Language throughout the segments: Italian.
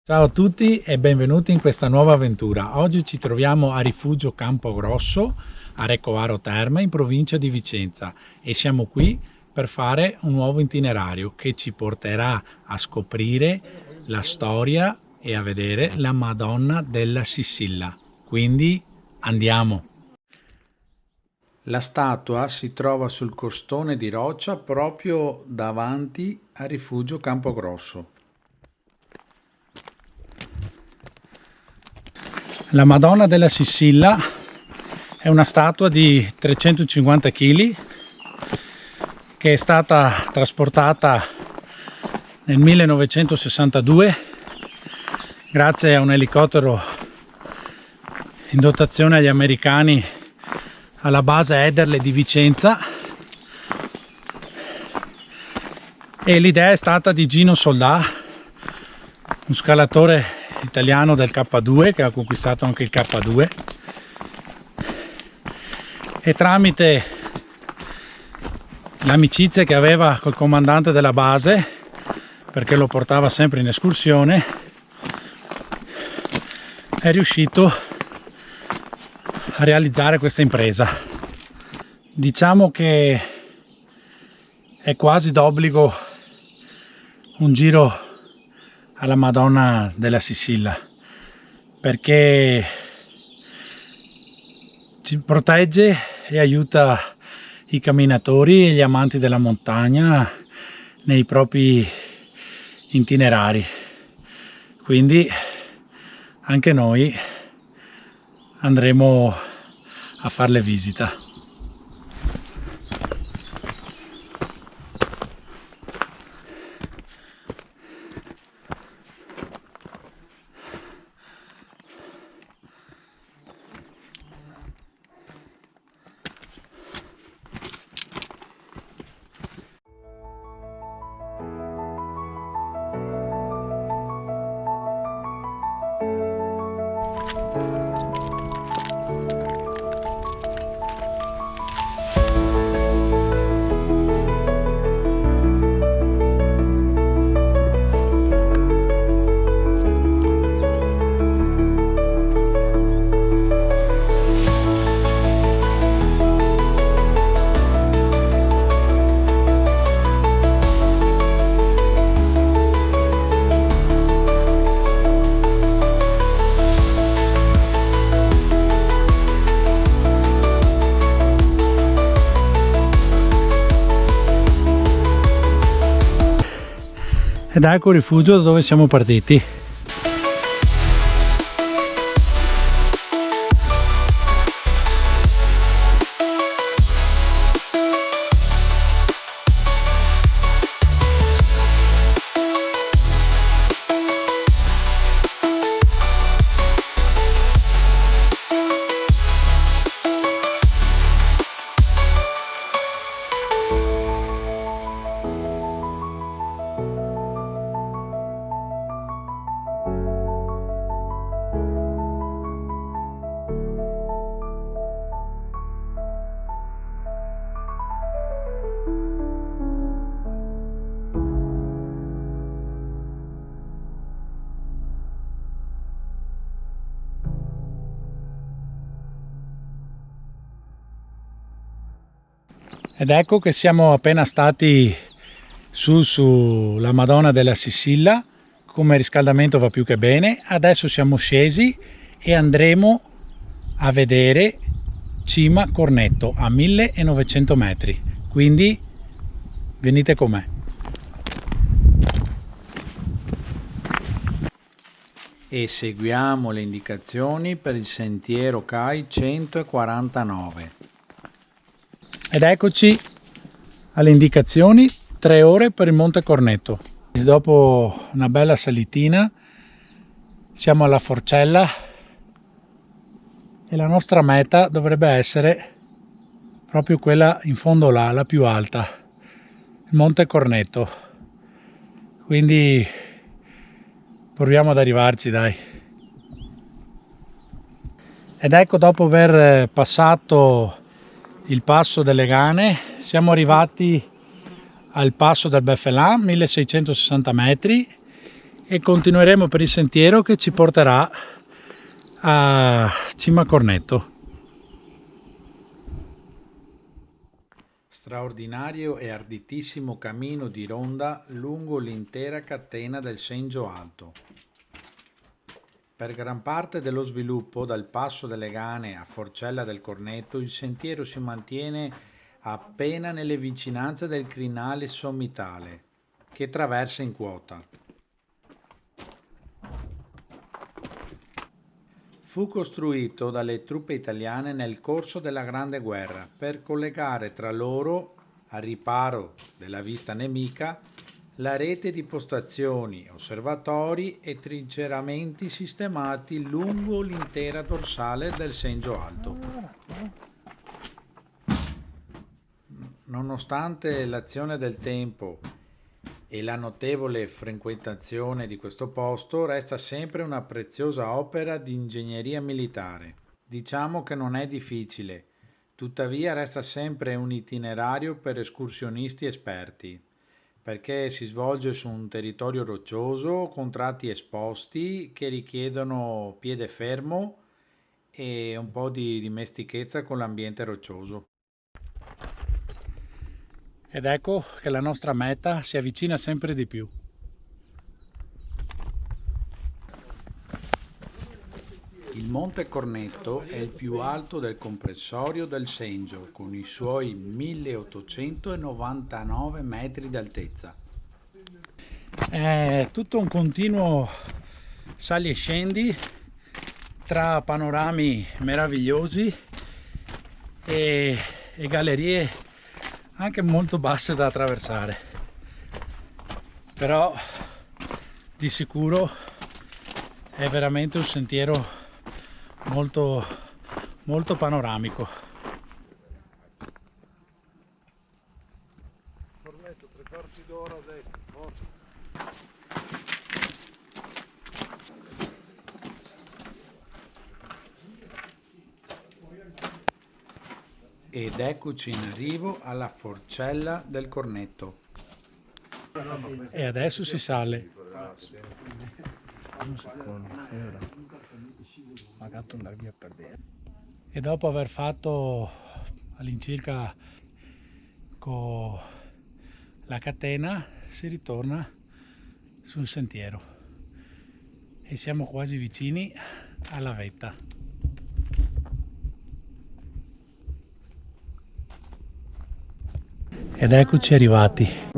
Ciao a tutti e benvenuti in questa nuova avventura. Oggi ci troviamo a Rifugio Campogrosso, a Recoaro Terme, in provincia di Vicenza, e siamo qui per fare un nuovo itinerario che ci porterà a scoprire la storia e a vedere la Madonna della Sicilla. Quindi andiamo! La statua si trova sul costone di roccia proprio davanti a Rifugio Campogrosso. La Madonna della Sicilla è una statua di 350 kg che è stata trasportata nel 1962 grazie a un elicottero in dotazione agli americani alla base Ederle di Vicenza, e l'idea è stata di Gino Soldà, un scalatore italiano del K2 che ha conquistato anche il K2, e tramite l'amicizia che aveva col comandante della base, perché lo portava sempre in escursione, è riuscito a realizzare questa impresa. Diciamo che è quasi d'obbligo un giro alla Madonna della Sicilla, perché ci protegge e aiuta i camminatori e gli amanti della montagna nei propri itinerari. Quindi anche noi andremo a farle visita. Ed ecco il rifugio da dove siamo partiti. Ed ecco che siamo appena stati sulla Madonna della Sicilla. Come riscaldamento va più che bene. Adesso siamo scesi e andremo a vedere Cima Cornetto a 1900 metri. Quindi venite con me. E seguiamo le indicazioni per il sentiero CAI 149. Ed eccoci alle indicazioni: 3 ore per il Monte Cornetto. Dopo una bella salitina siamo alla Forcella e la nostra meta dovrebbe essere proprio quella in fondo là, la più alta, il Monte Cornetto. Quindi proviamo ad arrivarci, dai. Ed ecco, dopo aver passato il passo delle Gane, siamo arrivati al passo del Beffelin, 1660 metri, e continueremo per il sentiero che ci porterà a Cima Cornetto. Straordinario e arditissimo cammino di ronda lungo l'intera catena del Sengio Alto. Per gran parte dello sviluppo, dal Passo delle Gane a Forcella del Cornetto, il sentiero si mantiene appena nelle vicinanze del crinale sommitale, che traversa in quota. Fu costruito dalle truppe italiane nel corso della Grande Guerra per collegare tra loro, a riparo della vista nemica, la rete di postazioni, osservatori e trinceramenti sistemati lungo l'intera dorsale del Sengio Alto. Nonostante l'azione del tempo e la notevole frequentazione di questo posto, resta sempre una preziosa opera di ingegneria militare. Diciamo che non è difficile, tuttavia resta sempre un itinerario per escursionisti esperti, perché si svolge su un territorio roccioso con tratti esposti che richiedono piede fermo e un po' di dimestichezza con l'ambiente roccioso. Ed ecco che la nostra meta si avvicina sempre di più. Il Monte Cornetto è il più alto del comprensorio del Sengio, con i suoi 1899 metri d'altezza. È tutto un continuo sali e scendi tra panorami meravigliosi e gallerie anche molto basse da attraversare, però di sicuro è veramente un sentiero molto panoramico. Cornetto, 3/4 d'ora a destra, forza. Ed eccoci in arrivo alla Forcella del Cornetto. E adesso si sale. E dopo aver fatto all'incirca con la catena si ritorna sul sentiero e siamo quasi vicini alla vetta. Ed eccoci arrivati.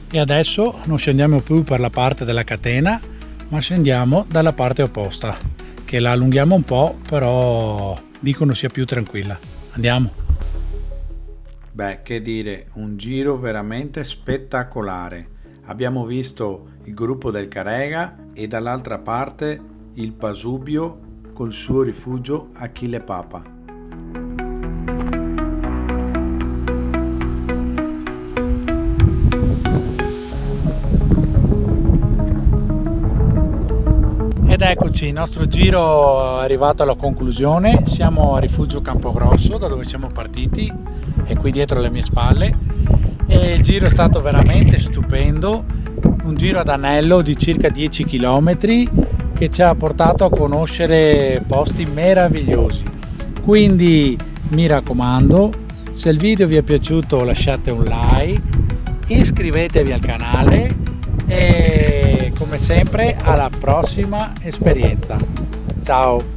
E adesso non scendiamo più per la parte della catena, ma scendiamo dalla parte opposta, che la allunghiamo un po', però dicono sia più tranquilla. Andiamo. Beh, che dire, un giro veramente spettacolare. Abbiamo visto il gruppo del Carega e dall'altra parte il Pasubio col suo rifugio Achille Papa. Eccoci, il nostro giro è arrivato alla conclusione. Siamo a Rifugio Campogrosso, da dove siamo partiti, è qui dietro alle mie spalle, e il giro è stato veramente stupendo, un giro ad anello di circa 10 km che ci ha portato a conoscere posti meravigliosi. Quindi mi raccomando, se il video vi è piaciuto lasciate un like, iscrivetevi al canale e come sempre alla prossima esperienza. Ciao!